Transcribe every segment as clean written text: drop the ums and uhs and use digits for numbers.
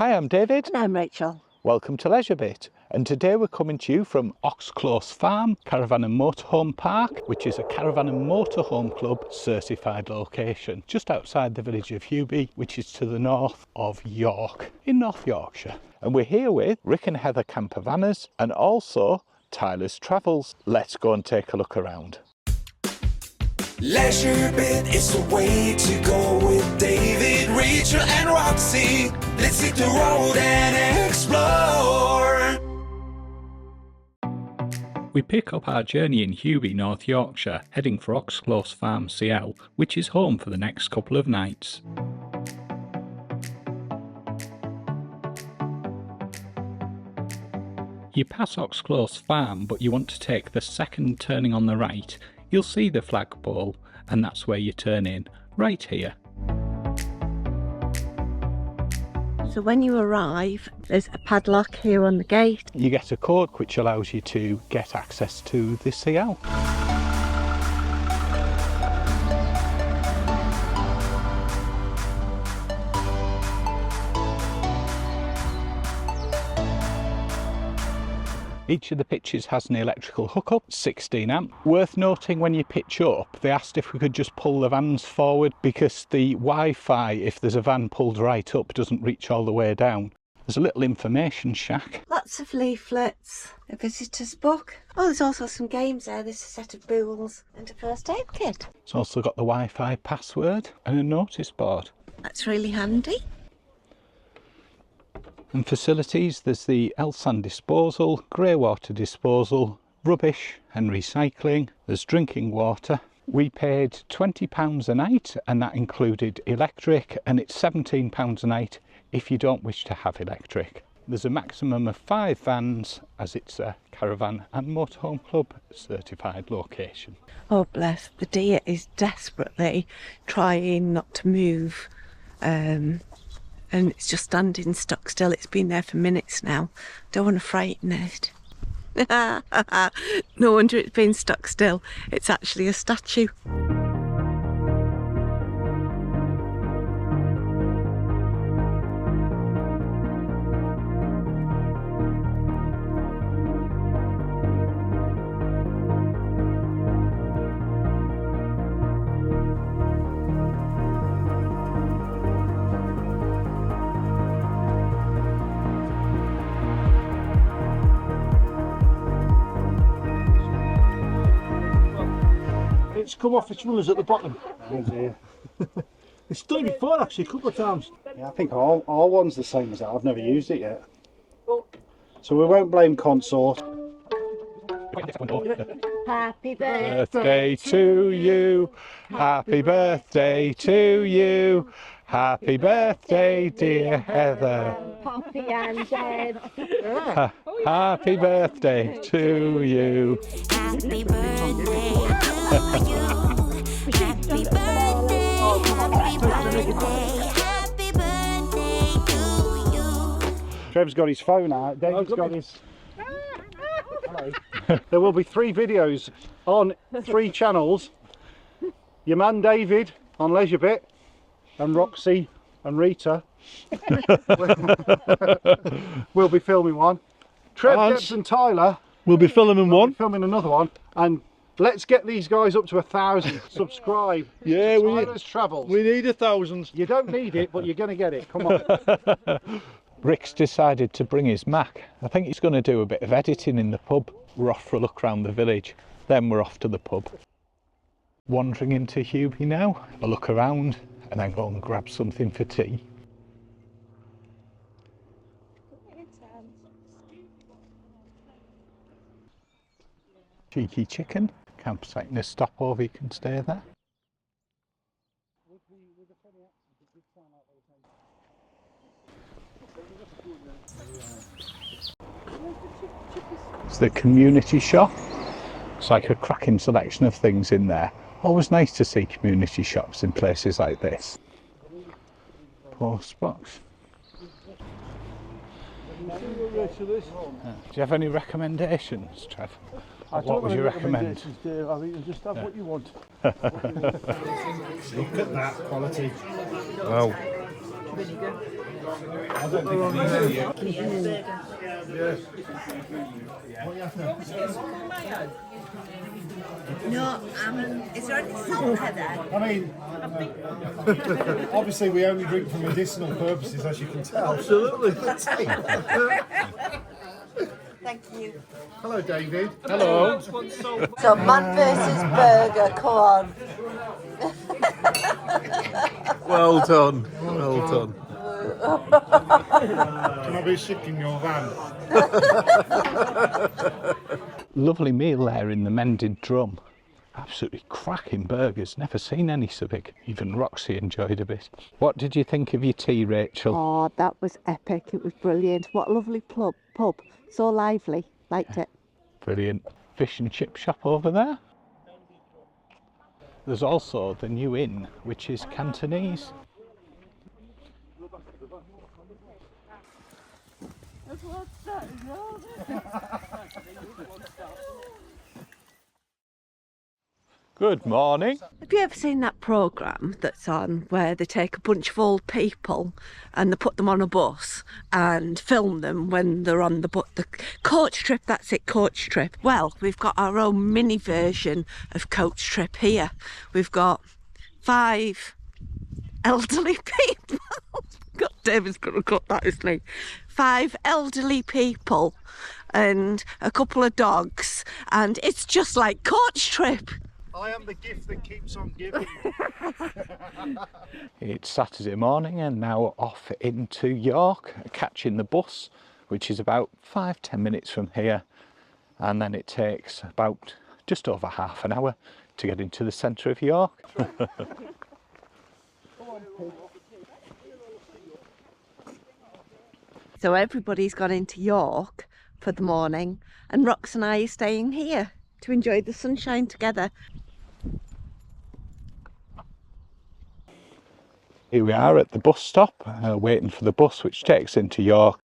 Hi, I'm David. And I'm Rachel. Welcome to LeisureBit, and today we're coming to you from Oxclose Farm Caravan and Motorhome Park, which is a Caravan and Motorhome Club certified location just outside the village of Huby, which is to the north of York in North Yorkshire. And we're here with Rick and Heather Campervanners and also Tyler's Travels. Let's go and take a look around. LeisureBit is the way to go with David, Rachel and Roxy. Let's hit the road and explore. We pick up our journey in Huby, North Yorkshire, heading for Oxclose Farm CL, which is home for the next couple of nights. You pass Oxclose Farm, but you want to take the second turning on the right. You'll see the flagpole, and that's where you turn in, right here. So when you arrive, there's a padlock here on the gate. You get a code which allows you to get access to the CL. Each of the pitches has an electrical hookup, 16 amp. Worth noting, when you pitch up, they asked if we could just pull the vans forward because the Wi-Fi, if there's a van pulled right up, doesn't reach all the way down. There's a little information shack. Lots of leaflets, a visitor's book. Oh, there's also some games there. There's a set of bools and a first aid kit. It's also got the Wi-Fi password and a notice board. That's really handy. And facilities, there's the L-sand disposal, grey water disposal, rubbish and recycling. There's drinking water. We paid £20 a night and that included electric, and it's £17 a night if you don't wish to have electric. There's a maximum of 5 vans as it's a Caravan and Motorhome Club certified location. Oh bless, the deer is desperately trying not to move. And it's just standing stock still. It's been there for minutes now. Don't want to frighten it. No wonder it's been stuck still. It's actually a statue. It's come off its runners at the bottom. Oh dear. It's done it before actually, a couple of times. Yeah, I think our one's the same as that. I've never used it yet. So we won't blame consort. Happy Birthday to you, happy birthday to you, happy birthday dear Heather. Poppy and Deb. Happy birthday to you. Happy birthday to you. Happy birthday, happy birthday, happy birthday to you. Trev's got his phone out. David's got his. There will be 3 videos on 3 channels. Your man David on LeisureBit, and Roxy and Rita will be filming one. Trev, Debs and Tyler We'll be filming will one. be filming another one, and let's get these guys up to 1,000. Subscribe. Yeah, to we Tyler's Travels. need 1,000. You don't need it, but you're going to get it. Come on. Rick's decided to bring his Mac. I think he's going to do a bit of editing in the pub. We're off for a look around the village, then we're off to the pub. Wandering into Huby now, a look around and then go and grab something for tea. Cheeky chicken, campsite and a stopover, you can stay there. It's the community shop. It's like a cracking selection of things in there. Always nice to see community shops in places like this. Post box. Do you have any recommendations, Trev? What would you recommend? Dave. I think you just have what you want. Look at that quality. Wow. No, is there any salt, Heather? I mean, obviously we only drink for medicinal purposes, as you can tell. Absolutely. Thank you. Hello, David. Hello. So, man versus burger, come on. Well done. Well done. Can I be sick in your van? Lovely meal there in the Mended Drum. Absolutely cracking burgers. Never seen any so big. Even Roxy enjoyed a bit. What did you think of your tea, Rachel? Oh, that was epic. It was brilliant. What a lovely pub. So lively. Liked it. Brilliant. Fish and chip shop over there. There's also the new inn, which is Cantonese. Good morning. Have you ever seen that programme that's on where they take a bunch of old people and they put them on a bus and film them when they're on the coach trip? That's it, coach trip. Well, we've got our own mini version of coach trip here. We've got 5 elderly people. God, David's going to cut that, isn't he? 5 elderly people and a couple of dogs, and it's just like coach trip. I am the gift that keeps on giving. It's Saturday morning and now off into York, catching the bus, which is about 5-10 minutes from here, and then it takes about just over half an hour to get into the centre of York. So everybody's gone into York for the morning, and Rox and I are staying here to enjoy the sunshine together. Here we are at the bus stop, waiting for the bus which takes into York.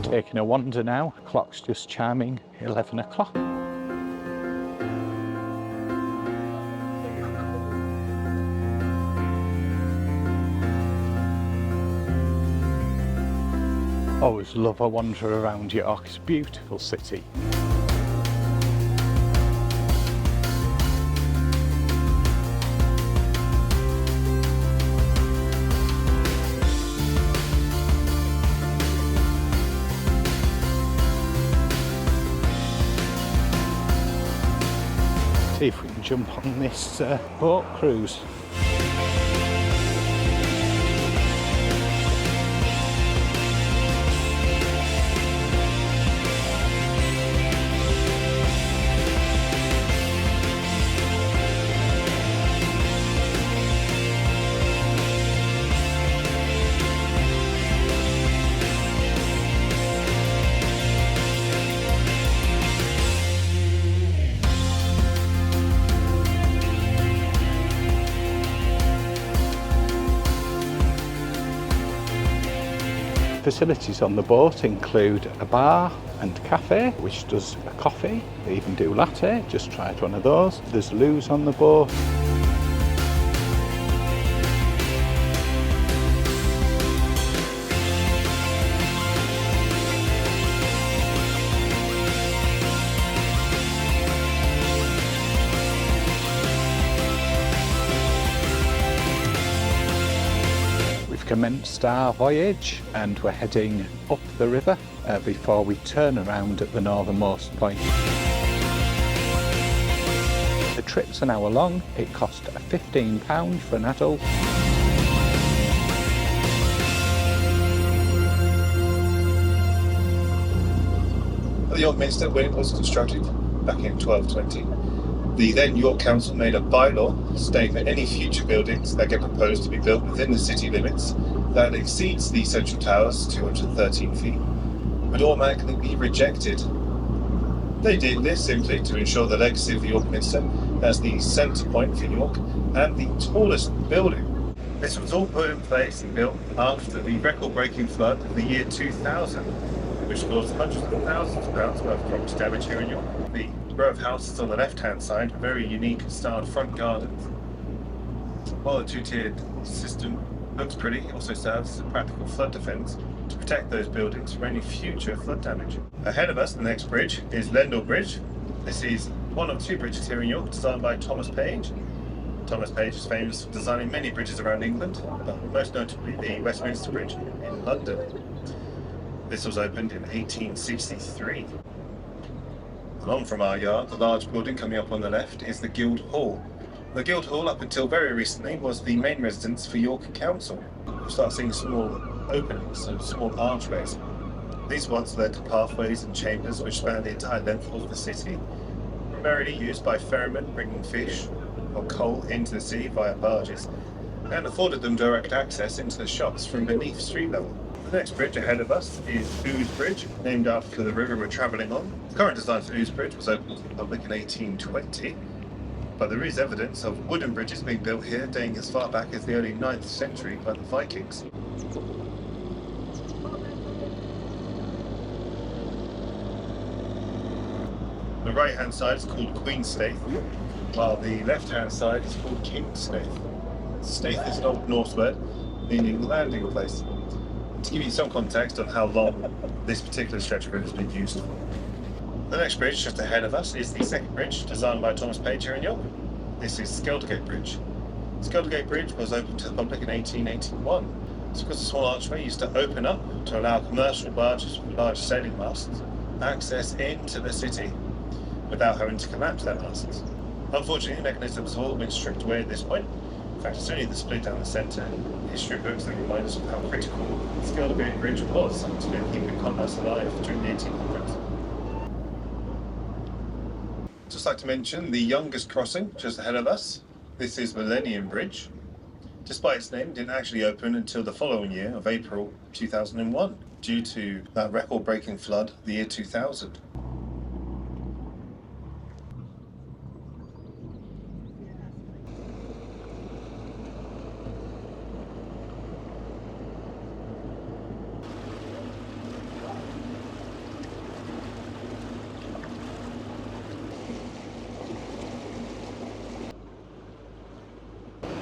Taking a wander now, clock's just chiming 11 o'clock. Always love a wander around York, it's a beautiful city. See if we can jump on this boat cruise. Facilities on the boat include a bar and cafe, which does a coffee. They even do latte, just tried one of those. There's loos on the boat. Commenced our voyage and we're heading up the river before we turn around at the northernmost point. The trip's an hour long. It cost £15 for an adult. The York Minster, when it was constructed back in 1220, the then York Council made a bylaw stating that any future buildings that get proposed to be built within the city limits that exceeds the central tower's 213 feet would automatically be rejected. They did this simply to ensure the legacy of the York Minster as the centre point for York and the tallest building. This was all put in place and built after the record-breaking flood of the year 2000, which caused hundreds of thousands of pounds worth of property damage here in York. The row of houses on the left-hand side, very unique styled front gardens. While the two-tiered system looks pretty, it also serves as a practical flood defence to protect those buildings from any future flood damage. Ahead of us, the next bridge is Lendal Bridge. This is one of two bridges here in York designed by Thomas Page. Thomas Page is famous for designing many bridges around England, but most notably the Westminster Bridge in London. This was opened in 1863. Along from our yard, the large building coming up on the left is the Guild Hall. The Guild Hall, up until very recently, was the main residence for York Council. You start seeing small openings, so small archways. These once led to pathways and chambers which span the entire length of the city, primarily used by ferrymen bringing fish or coal into the city via barges, and afforded them direct access into the shops from beneath street level. The next bridge ahead of us is Ouse Bridge, named after the river we're travelling on. The current design for Ouse Bridge was opened to the public in 1820, but there is evidence of wooden bridges being built here dating as far back as the early 9th century by the Vikings. The right hand side is called Queen Staith, while the left hand side is called King Staith. Staith is an Old Norse word meaning landing place. To give you some context on how long this particular stretch of river has been used for. The next bridge just ahead of us is the second bridge designed by Thomas Page here in York. This is Skeldergate Bridge. Skeldergate Bridge was opened to the public in 1881. It's because a small archway used to open up to allow commercial barges with large sailing masts access into the city without having to collapse their masts. Unfortunately, the mechanisms have all been stripped away at this point. In fact, it's only the split down the centre in history books that remind us of how critical Skeldergate Bridge was to keeping commerce alive during the 1800s. Just like to mention the youngest crossing just ahead of us. This is Millennium Bridge. Despite its name, it didn't actually open until the following year of April 2001 due to that record-breaking flood the year 2000.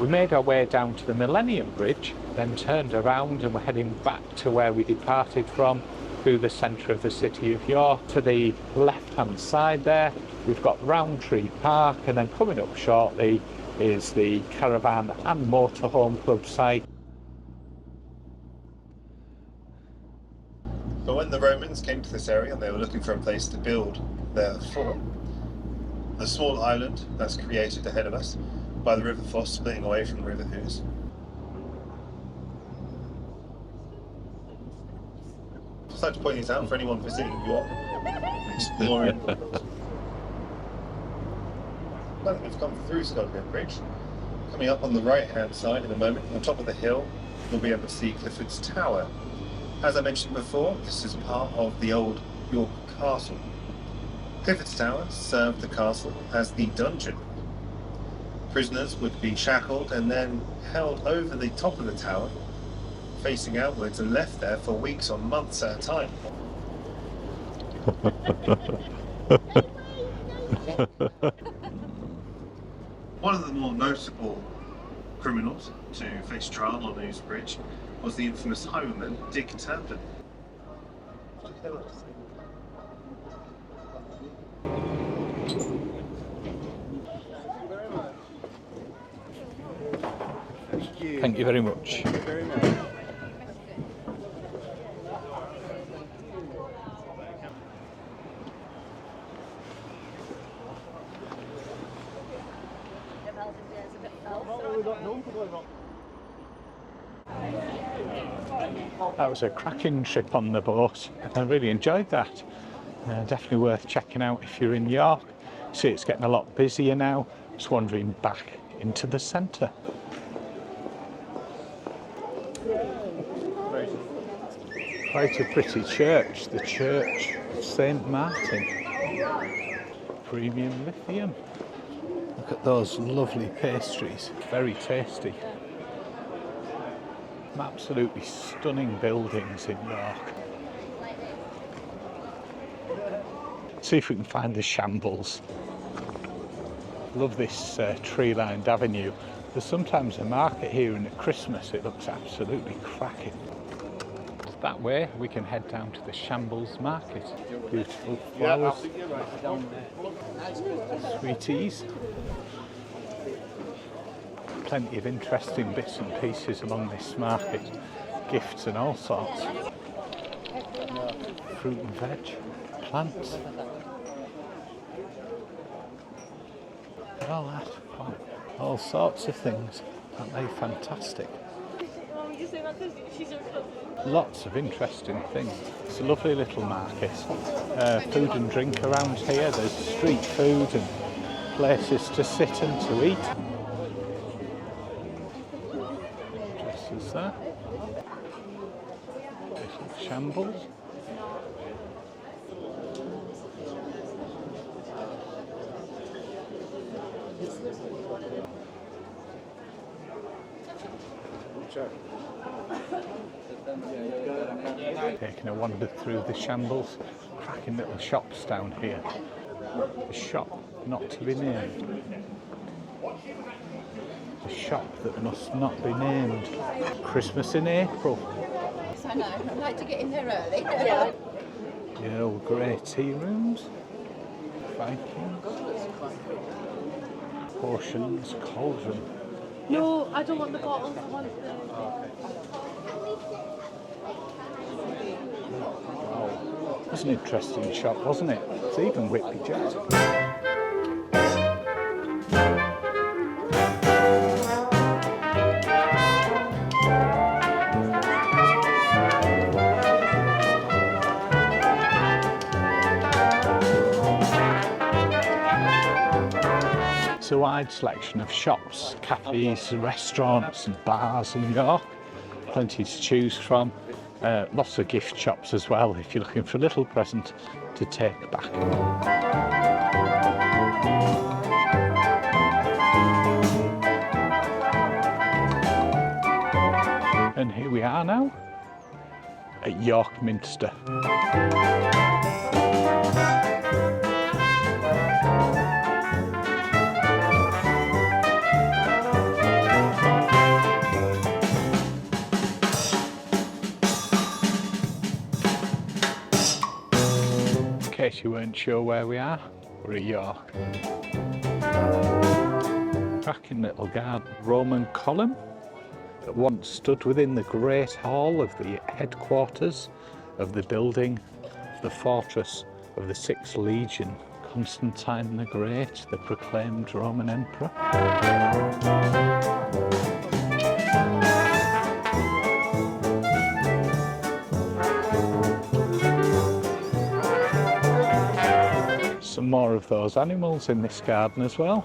We made our way down to the Millennium Bridge, then turned around and we're heading back to where we departed from, through the centre of the city of York. To the left-hand side there, we've got Roundtree Park, and then coming up shortly is the Caravan and Motorhome club site. But when the Romans came to this area, they were looking for a place to build their fort. The small island that's created ahead of us by the River Foss splitting away from the River Ouse. Just like to point these out for anyone visiting York, exploring. Now that we've come through Skeldergate Bridge, coming up on the right hand side in a moment, on top of the hill, you'll be able to see Clifford's Tower. As I mentioned before, this is part of the old York Castle. Clifford's Tower served the castle as the dungeon. Prisoners would be shackled and then held over the top of the tower, facing outwards, and left there for weeks or months at a time. One of the more notable criminals to face trial on Ouse Bridge was the infamous highwayman Dick Turpin. Thank you very much. That was a cracking trip on the boat. I really enjoyed that. Definitely worth checking out if you're in York. See, it's getting a lot busier now. Just wandering back into the centre. Quite a pretty church, the Church of St Martin. Premium lithium. Look at those lovely pastries, very tasty. Some absolutely stunning buildings in York. See if we can find the Shambles. Love this tree-lined avenue. There's sometimes a market here, and at Christmas it looks absolutely cracking. That way we can head down to the Shambles market. Beautiful flowers, sweeties, plenty of interesting bits and pieces along this market, gifts and all sorts, fruit and veg, plants, and all that. Wow. All sorts of things. Aren't they fantastic? Lots of interesting things. It's a lovely little market. Food and drink around here. There's street food and places to sit and to eat. Dresses there. Little Shambles. Taking a wander through the Shambles, cracking little shops down here. A shop not to be named. A shop that must not be named. Christmas in April. Yes, I know. I'd like to get in there early. The Earl Grey tea rooms. Vikings. Portions, cauldron. No, I don't want the bottles, I want the... Wow. It was an interesting shop, wasn't it? It's even Whitby Jet. It's a wide selection of shops, cafes, restaurants and bars in York. Plenty to choose from. Lots of gift shops as well if you're looking for a little present to take back. And here we are now at York Minster. In case you weren't sure where we are, we're at York. Cracking little garden. Roman column that once stood within the great hall of the headquarters of the building of the fortress of the 6th Legion, Constantine the Great, the proclaimed Roman emperor. Some more of those animals in this garden as well.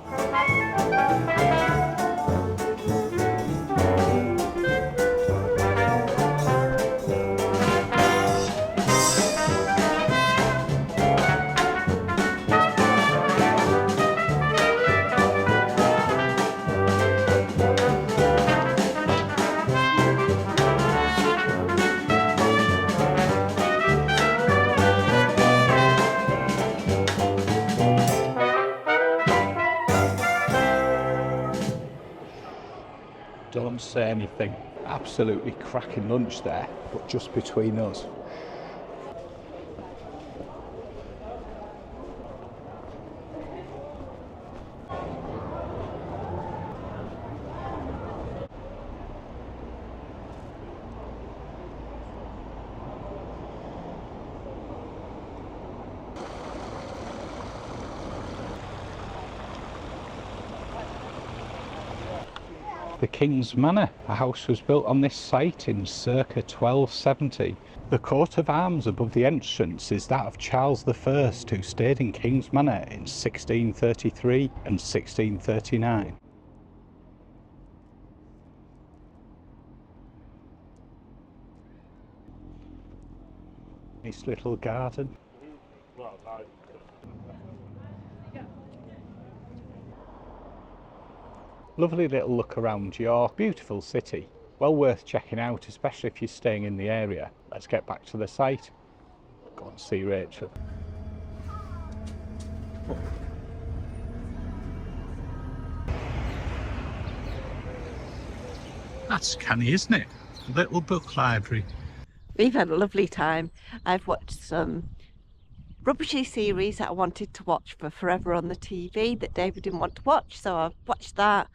Don't say anything. Absolutely cracking lunch there, but just between us. The Kings Manor. A house was built on this site in circa 1270. The coat of arms above the entrance is that of Charles I, who stayed in Kings Manor in 1633 and 1639. Nice little garden. Lovely little look around York, beautiful city. Well worth checking out, especially if you're staying in the area. Let's get back to the site. Go and see Rachel. That's canny, isn't it? A little book library. We've had a lovely time. I've watched some rubbishy series that I wanted to watch for forever on the TV that David didn't want to watch, so I've watched that.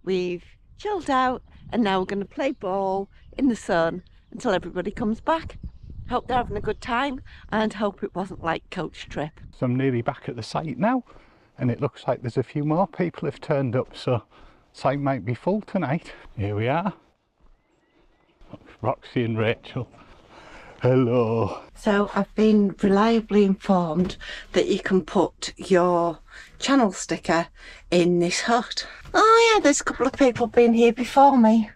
We've chilled out and now we're going to play ball in the sun until everybody comes back. Hope they're having a good time and hope it wasn't like coach trip. So I'm nearly back at the site now and it looks like there's a few more people have turned up, so site might be full tonight. Here we are. Roxy and Rachel. Hello. So I've been reliably informed that you can put your channel sticker in this hut. Oh yeah, there's a couple of people been here before me.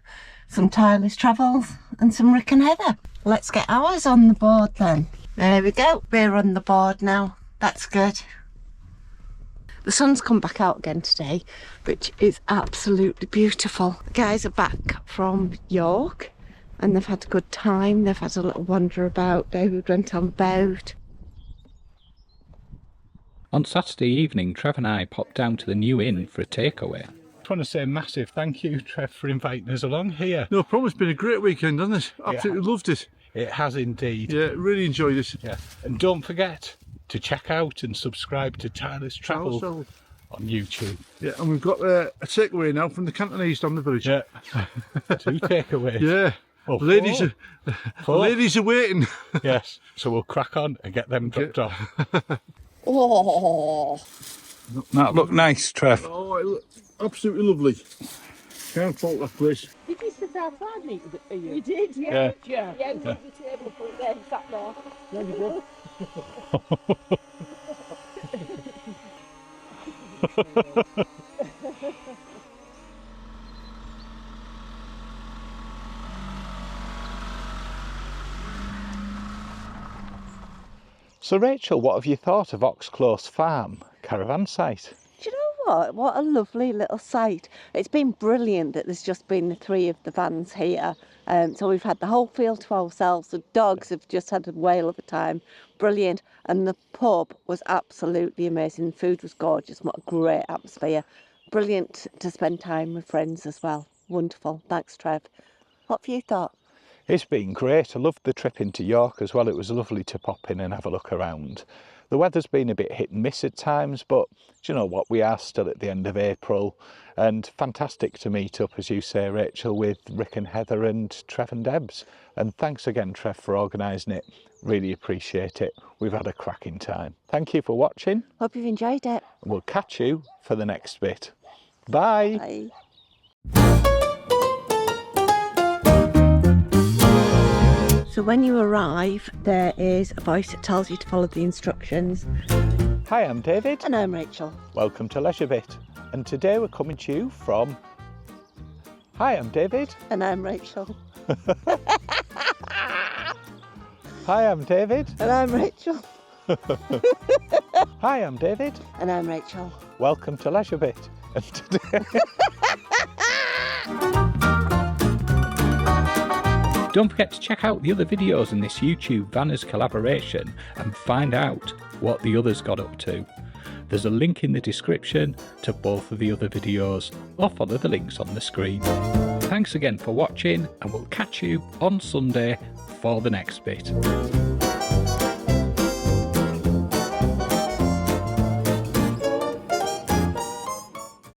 Some Tireless Travels and some Rick and Heather. Let's get ours on the board then. There we go, we're on the board now. That's good. The sun's come back out again today, which is absolutely beautiful. The guys are back from York and they've had a good time. They've had a little wander about. David went on the boat. On Saturday evening, Trev and I popped down to the new inn for a takeaway. I just want to say a massive thank you, Trev, for inviting us along here. No problem, it's been a great weekend, hasn't it? Absolutely loved it. It has indeed. Yeah, really enjoyed it. Yeah. And don't forget to check out and subscribe to Tireless Travel Also, on YouTube. yeah, and we've got a takeaway now from the Cantonese down the village. Yeah. 2 takeaways. Yeah. Oh, ladies four. are waiting. Yes. So we'll crack on and get them dropped off. Oh, That look nice, Trev. Oh, it looked absolutely lovely. Can't fault that place. Did you sit outside and eat with it for you? you did? Yeah. Yeah. Yeah, we took the table, put it there and sat there. There you go. So Rachel, what have you thought of Oxclose Farm caravan site? Do you know what? What a lovely little site. It's been brilliant that there's just been the 3 of the vans here. So we've had the whole field to ourselves. The dogs have just had a whale of a time. Brilliant. And the pub was absolutely amazing. The food was gorgeous. What a great atmosphere. Brilliant to spend time with friends as well. Wonderful. Thanks, Trev. What have you thought? It's been great. I loved the trip into York as well. It was lovely to pop in and have a look around. The weather's been a bit hit and miss at times, but do you know what? We are still at the end of April, and fantastic to meet up, as you say, Rachel, with Rick and Heather and Trev and Debs. And thanks again, Trev, for organising it. Really appreciate it. We've had a cracking time. Thank you for watching. Hope you've enjoyed it. We'll catch you for the next bit. Bye. Bye. So when you arrive, there is a voice that tells you to follow the instructions. Hi, I'm David. And I'm Rachel. Welcome to LeisureBit. And today we're coming to you from... Hi, I'm David. And I'm Rachel. Hi, I'm David. And I'm Rachel. Hi, I'm David. And I'm Rachel. Welcome to LeisureBit. And today... Don't forget to check out the other videos in this YouTube Vanners collaboration and find out what the others got up to. There's a link in the description to both of the other videos, or follow the links on the screen. Thanks again for watching, and we'll catch you on Sunday for the next bit.